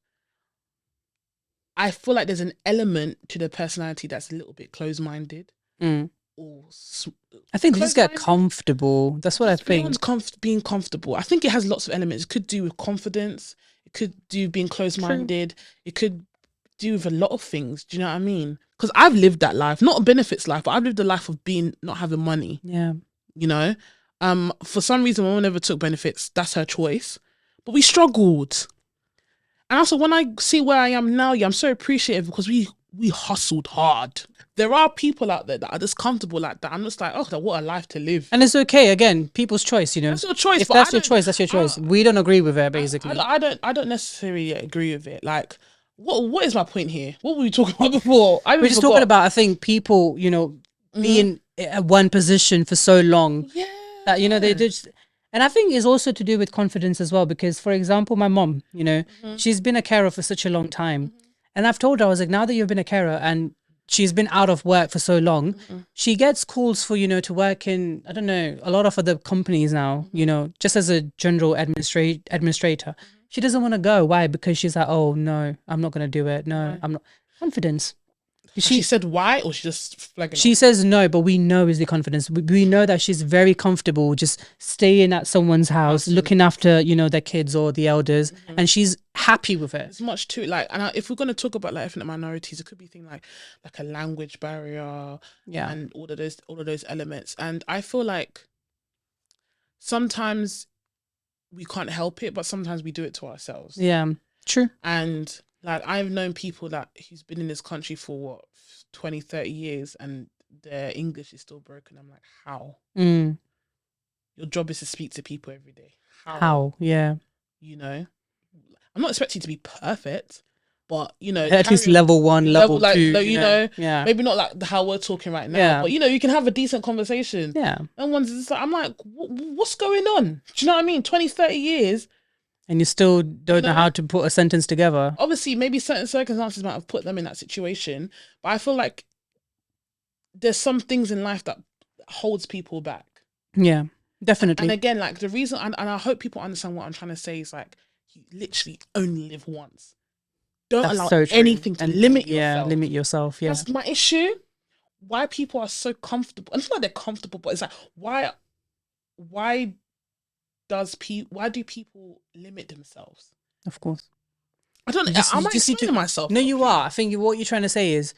I feel like there's an element to their personality that's a little bit closed-minded. Or I think they just get comfortable. That's what I think. Being comfortable. I think it has lots of elements. It could do with confidence. It could do being closed-minded. It could do with a lot of things. Do you know what I mean? Because I've lived that life, not a benefits life, but I've lived the life of not having money. Yeah. You know, for some reason, my mom never took benefits. That's her choice. But we struggled. And also, when I see where I am now, I'm so appreciative because we hustled hard. There are people out there that are just comfortable like that. I'm just like, oh, what a life to live. And it's okay. Again, people's choice, you know. That's your choice. If that's your choice, that's your choice. We don't agree with it, basically. I don't necessarily agree with it. Like, what is my point here? What were we talking about before? We're just talking about, I think, people, you know, being at one position for so long. Yeah. That, you know, they just... And I think it's also to do with confidence as well, because, for example, my mom, you know, she's been a carer for such a long time. And I've told her, I was like, now that you've been a carer and she's been out of work for so long, she gets calls for, you know, to work in, I don't know, a lot of other companies now, you know, just as a general administrator. She doesn't want to go. Why? Because she's like, oh, no, I'm not going to do it. No, I'm not. Confidence. She said why, or she just flagging? She says no, but we know is the confidence. We know that she's very comfortable just staying at someone's house, looking after, you know, their kids or the elders, and she's happy with it. There's much to it. Like, and if we're going to talk about like ethnic minorities, it could be things like a language barrier, and all of those elements. And I feel like sometimes we can't help it, but sometimes we do it to ourselves. Yeah, true. And like, I've known people who's been in this country for 20, 30 years and their English is still broken. I'm like, how? Your job is to speak to people every day. How? Yeah. You know? I'm not expecting you to be perfect, but you know, At least carry level 1, level 2. you know, yeah. maybe not like how we're talking right now, Yeah. but you know, you can have a decent conversation. Yeah. And one's just like, I'm like, what's going on? Do you know what I mean? 20, 30 years. And you still don't know how to put a sentence together. Obviously, maybe certain circumstances might have put them in that situation, but I feel like there's some things in life that holds people back. Yeah, definitely. And again, like the reason, and I hope people understand what I'm trying to say is like, you literally only live once. Don't allow anything to limit yourself. Yeah, limit yourself. Yeah, that's my issue. Why people are so comfortable? And it's not like they're comfortable, but it's like why do people limit themselves? Of course. I don't know. I'm explaining myself. No, you are. I think what you're trying to say is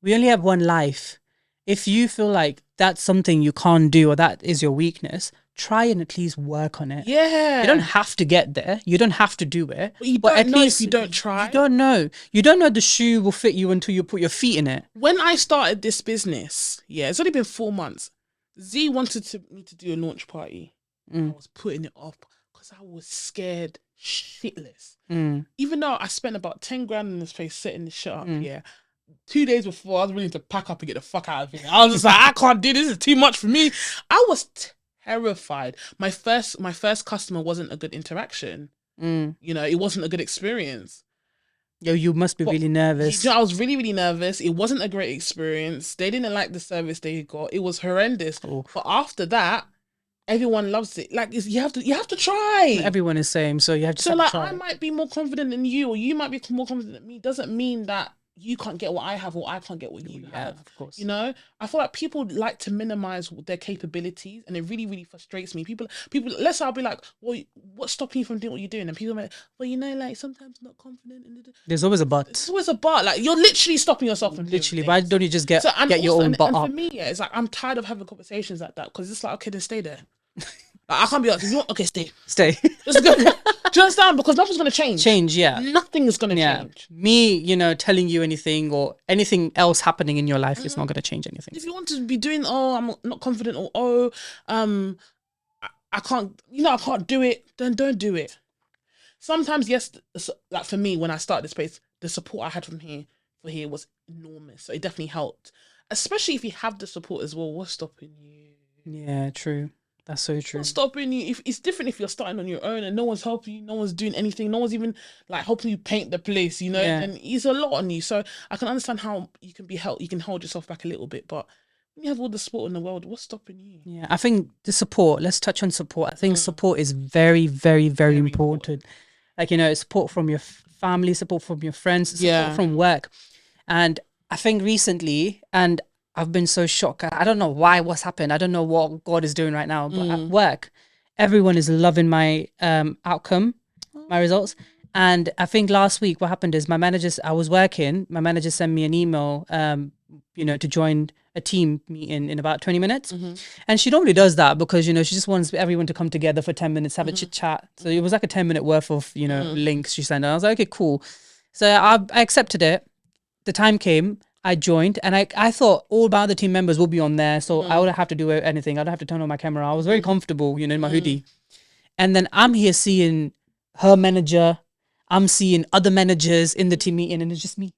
we only have one life. If you feel like that's something you can't do or that is your weakness, try and at least work on it. Yeah. You don't have to get there. You don't have to do it. But at least if you don't try. You don't know. You don't know the shoe will fit you until you put your feet in it. When I started this business, it's only been 4 months. Z wanted me to do a launch party. I was putting it off because I was scared shitless. Even though I spent about 10 grand in this place setting this shit up, 2 days before, I was willing to pack up and get the fuck out of here. I was just like, I can't do this. It's too much for me. I was terrified. My first customer wasn't a good interaction. You know, it wasn't a good experience. Yo, you must be really nervous. I was really, really nervous. It wasn't a great experience. They didn't like the service they got. It was horrendous. But after that, everyone loves it. Like you have to try. Everyone is same, so you have to. So like, I might be more confident than you, or you might be more confident than me. Doesn't mean that you can't get what I have, or I can't get what you have. Of course. You know, I feel like people like to minimize their capabilities, and it really, really frustrates me. People. Let's say I'll be like, "Well, what's stopping you from doing what you're doing?" And people are like, "Well, you know, like sometimes I'm not confident." There's always a but. There's always a but. Like you're literally stopping yourself from literally. Why don't you just get your own butt up? For me, it's like I'm tired of having conversations like that because it's like, okay, then stay there. Like, I can't be like, okay, stay. Just go. Do you understand? Because nothing's gonna change. Yeah. Nothing is gonna change. Me, you know, telling you anything or anything else happening in your life is not gonna change anything. If you want to be doing, I'm not confident, or I can't, I can't do it, then don't do it. Sometimes, yes, like for me, when I started this place, the support I had from here was enormous. So it definitely helped. Especially if you have the support as well. What's stopping you? Yeah, true. That's so true. What's stopping you? If it's different if you're starting on your own and no one's helping you, no one's doing anything, no one's even like helping you paint the place, you know, and it's a lot on you. So I can understand how you can be helped. You can hold yourself back a little bit, but when you have all the support in the world, what's stopping you? Yeah, I think the support. Let's touch on support. I think support is very, very, very important. Like, you know, support from your family, support from your friends, support from work. And I think recently, and I've been so shocked. I don't know what's happened. I don't know what God is doing right now. But at work, everyone is loving my outcome, my results. And I think last week what happened is I was working. My manager sent me an email, to join a team meeting in about 20 minutes. And she normally does that because, you know, she just wants everyone to come together for 10 minutes, have a chit chat. So it was like a 10-minute worth of, links she sent. And I was like, okay, cool. So I accepted it. The time came. I joined and I thought all my other team members will be on there. So I wouldn't have to do anything. I don't have to turn on my camera. I was very comfortable, in my hoodie. And then I'm here seeing her manager. I'm seeing other managers in the team meeting and it's just me.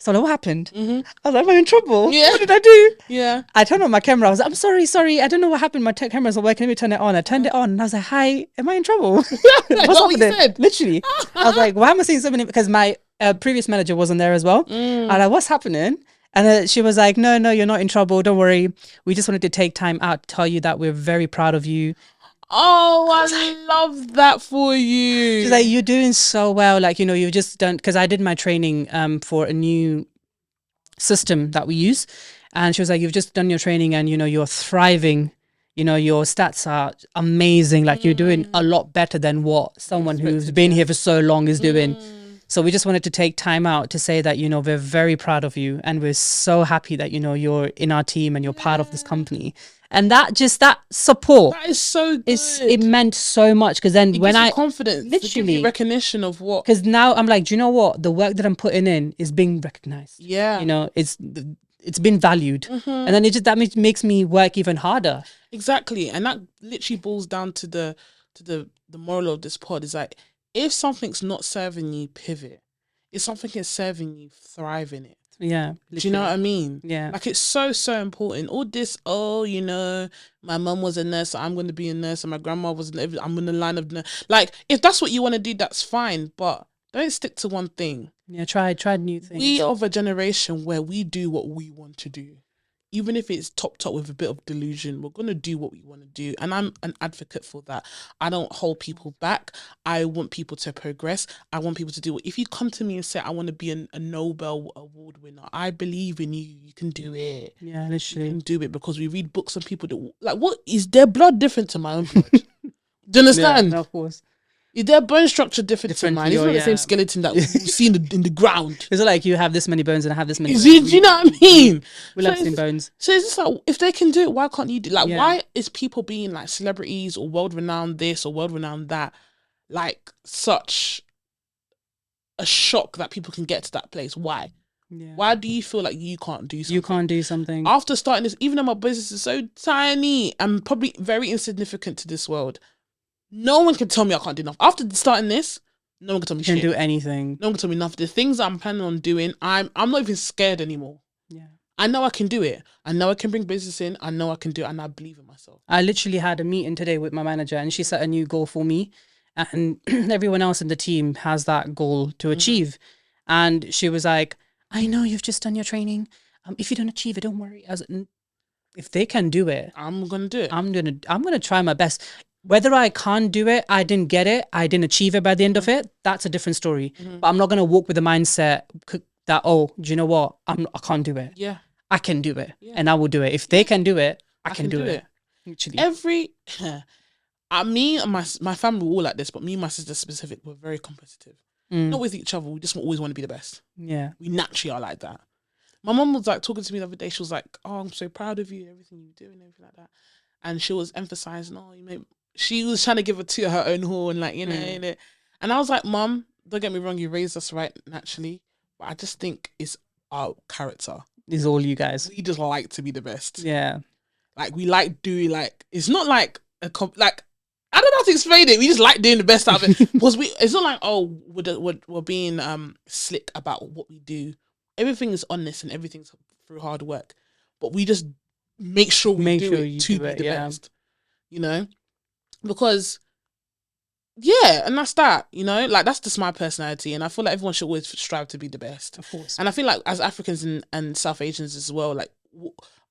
So like, what happened? I was like, am I in trouble? Yeah. What did I do? Yeah. I turned on my camera. I was like, I'm sorry. I don't know what happened. My camera's not working. Let me turn it on. I turned it on and I was like, hi, am I in trouble? What's happening? Literally. I was like, why am I seeing so many? Because my previous manager wasn't there as well. I'm like, what's happening? And she was like, no, you're not in trouble. Don't worry. We just wanted to take time out to tell you that we're very proud of you. Oh, I love that for you. She's like, you're doing so well. Like, you've just done, because I did my training for a new system that we use. And she was like, you've just done your training and, you're thriving. Your stats are amazing. Like you're doing a lot better than what someone who's been here for so long is doing. So we just wanted to take time out to say that, we're very proud of you and we're so happy that, you're in our team and you're part of this company. And that support. That is so good. It meant so much because then it when gives you confidence, literally recognition of what. Because now I'm like, do you know what? The work that I'm putting in is being recognized. Yeah. It's been valued. And then that makes me work even harder. Exactly. And that literally boils down to the moral of this pod is like, if something's not serving you, pivot. If something is serving you, thrive in it. Yeah. Do you know what I mean? Yeah. Like, it's so, so important. All this, you know, my mum was a nurse, so I'm going to be a nurse, and my grandma was, I'm in the line of nurse. Like, if that's what you want to do, that's fine. But don't stick to one thing. Yeah, try new things. We are of a generation where we do what we want to do. Even if it's topped up with a bit of delusion, we're going to do what we want to do. And I'm an advocate for that. I don't hold people back. I want people to progress. I want people to do it. If you come to me and say, I want to be a Nobel Award winner, I believe in you. You can do it. Yeah, literally. You can do it, because we read books on people that, like, what is their blood different to my own blood? Do you understand? Yeah, no, of course. Is their bone structure different to mine? It's not the same skeleton that we see in the ground. It's like you have this many bones and I have this many bones. Do you know what I mean? We'll have the same bones. So it's just like, if they can do it, why can't you do it? Like, why is people being like celebrities or world-renowned this or world-renowned that, like, such a shock that people can get to that place? Why? Yeah. Why do you feel like you can't do something? You can't do something. After starting this, even though my business is so tiny and probably very insignificant to this world, no one can tell me I can't do enough. After starting this, no one can tell me you shit. Can do anything. No one can tell me nothing. The things that I'm planning on doing, I'm not even scared anymore. Yeah. I know I can do it. I know I can bring business in. I know I can do it, and I believe in myself. I literally had a meeting today with my manager, and she set a new goal for me, and everyone else in the team has that goal to achieve. And she was like, I know you've just done your training. If you don't achieve it, don't worry. If they can do it, I'm gonna do it. I'm gonna try my best. Whether I can't do it, I didn't get it, I didn't achieve it by the end of it, that's a different story. But I'm not going to walk with the mindset that, do you know what? I can't do it. Yeah. I can do it. Yeah. And I will do it. If they can do it, I can do it. Literally. Me and my family were all like this, but me and my sister specific were very competitive. Not with each other. We just always want to be the best. Yeah. We naturally are like that. My mum was like talking to me the other day. She was like, I'm so proud of you, everything you do and everything like that. And she was emphasizing, she was trying to give it to her own horn, like, you know. And I was like, Mum, don't get me wrong, you raised us right naturally, but I just think it's our character. It's all you guys. We just like to be the best. Yeah. Like, we like doing, like, it's not like I don't know how to explain it. We just like doing the best out of it. Because it's not like, we're being slick about what we do. Everything is honest and everything's through hard work. But we just make sure we do it to be the best. You know? Because, and that's that, you know? Like, that's just my personality. And I feel like everyone should always strive to be the best. Of course. And I feel like as Africans and South Asians as well, like,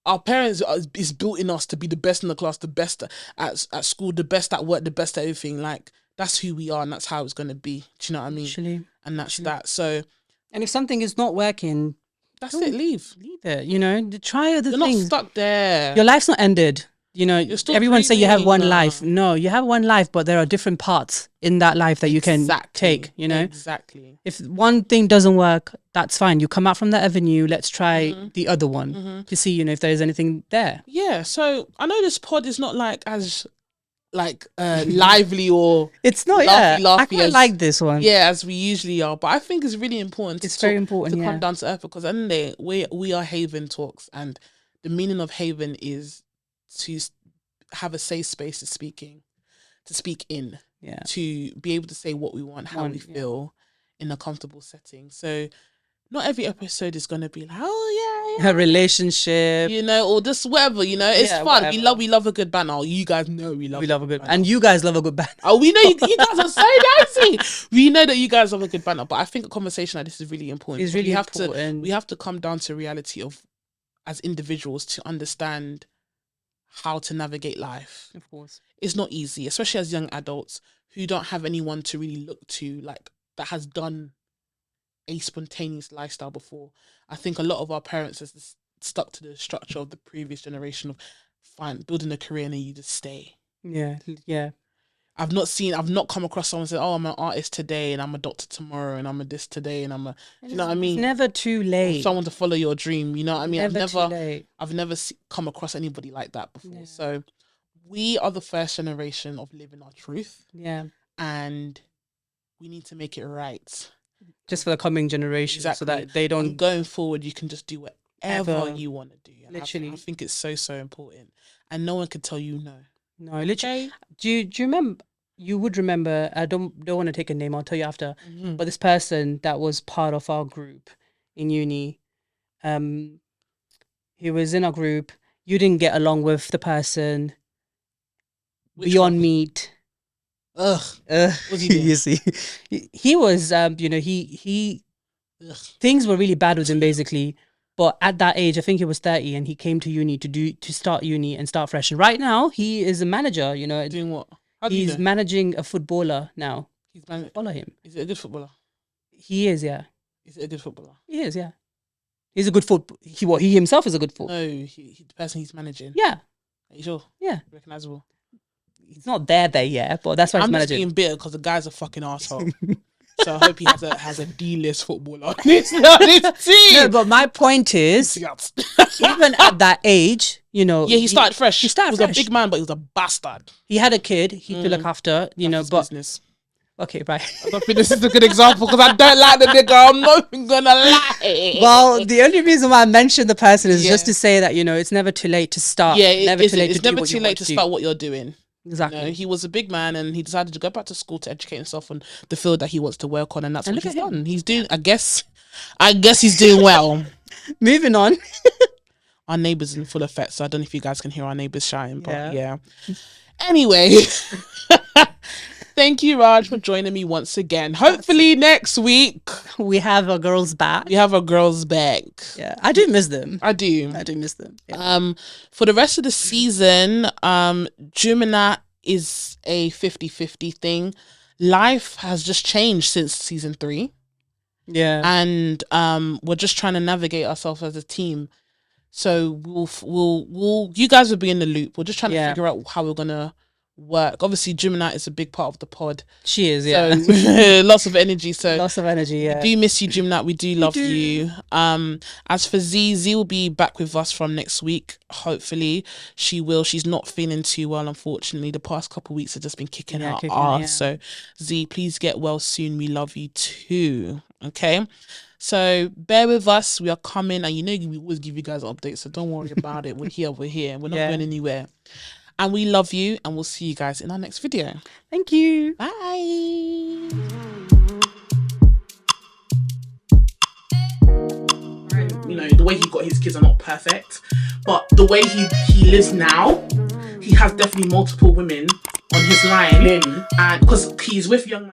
our parents is built in us to be the best in the class, the best at school, the best at work, the best at everything. Like, that's who we are and that's how it's going to be. Do you know what I mean? Actually, and that's that. So, and if something is not working, that's it. Leave it. You know, try other things. You're not stuck there. Your life's not ended. You know, everyone say you have one life. No, you have one life, but there are different parts in that life that you can take, you know? Exactly. If one thing doesn't work, that's fine. You come out from that avenue, let's try the other one to see, you know, if there's anything there. Yeah, so I know this pod is not like as lively or it's not laughy I quite like this one. Yeah, as we usually are. But I think it's really important very important to come down to earth, because at the end of the day, we are Haven Talks, and the meaning of Haven is to have a safe space to speak in, to be able to say what we want, how we feel in a comfortable setting. So not every episode is going to be like, a relationship, you know, or just whatever, you know. It's fun. Whatever. We love a good banter. Oh, you guys know we love a good banter. And you guys love a good banter. Oh, we know you guys are so dancing. We know that you guys love a good banter, but I think a conversation like this is really important. It's really important. We have to come down to reality of, as individuals, to understand how to navigate life. Of course. It's not easy, especially as young adults who don't have anyone to really look to, like, that has done a spontaneous lifestyle before. I think a lot of our parents have stuck to the structure of the previous generation of building a career and then you just stay. Yeah. I've not come across someone say, I'm an artist today and I'm a doctor tomorrow and I'm a this today and I'm a, you know what I mean? It's never too late. Someone to follow your dream, you know what I mean? I've never come across anybody like that before. Yeah. So we are the first generation of living our truth. Yeah. And we need to make it right. Just for the coming generation. Exactly. So that they don't... And going forward, you can just do whatever you want to do. Literally. I think it's so, so important. And no one can tell you no. No, literally. Do you remember? you would remember. I don't want to take a name. I'll tell you after. Mm-hmm. But this person that was part of our group in uni, he was in our group. You didn't get along with the person. Which Beyond one? Meat. Ugh. What's he doing? You see, he was, he Ugh. things were really bad with him basically. But at that age, I think he was 30, and he came to uni to start uni and start fresh. And right now, he is a manager. Doing what? How do you He's know? managing a footballer now. He's man. Follow him. Is it a good footballer? He is, yeah. Is it a good footballer? He is, yeah. He's a good He himself is a good foot. No, the person he's managing. Yeah, Are you sure? yeah. Recognizable. He's not there yet, but that's why he's I'm just managing. being bitter because the guy's a fucking asshole. So I hope he has a D-list footballer on his team. No, but my point is, even at that age, Yeah, he started fresh. He started was fresh. a big man, but he was a bastard. He had a kid. He to look after. That's his But business. okay, right. I don't think this is a good example because I don't like the nigga. I'm not even gonna lie. Well, the only reason why I mentioned the person is just Yeah. to say that it's never too late to start. Yeah, never it's too late to do never what too you late want to do. start what you're doing. Exactly. He was a big man and he decided to go back to school to educate himself on the field that he wants to work on, and that's And what look he's at him. done. He's doing. I guess he's doing well. Moving on. Our neighbours in full effect, so I don't know if you guys can hear our neighbours shouting, but Yeah. Anyway, thank you, Raj, for joining me once again. Hopefully next week We have our girls back. we have our girls back. Yeah, I do miss them. I do. I do miss them. Yeah. For the rest of the season, Gemini is a 50-50 thing. Life has just changed since season 3. Yeah. And we're just trying to navigate ourselves as a team. So we'll you guys will be in the loop. We're just trying to figure out how we're gonna work. Obviously, Gemini is a big part of the pod. She is, yeah. So lots of energy. So Lots of energy, yeah. we do miss you, Gemini. We do love do. you. As for Z will be back with us from next week. Hopefully, she will. She's not feeling too well, unfortunately. The past couple of weeks have just been kicking our ass. Yeah. So Z, please get well soon. We love you too. Okay. So bear with us. We are coming, and we always give you guys updates. So don't worry about it. We're here. We're not going anywhere. And we love you, and we'll see you guys in our next video. Thank you. Bye. The way he got his kids are not perfect, but the way he lives now, he has definitely multiple women on his line, and because he's with young